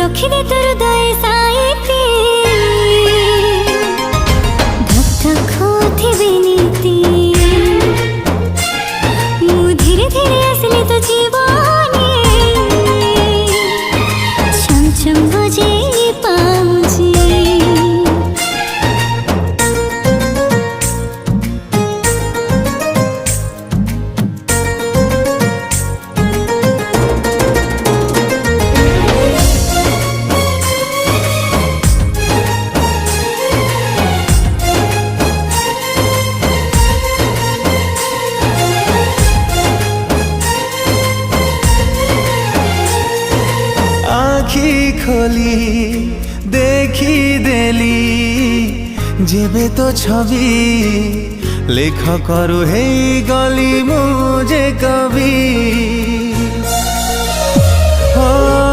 रखिदे तोर हृदय साइती धक धक होथिबे नीति मु धीरे धीरे आसली तो जीवने छम छम बजे पाउची आखी खोली देखी देली जेबे तो छवि लेख करू हे गली मुझे कवि।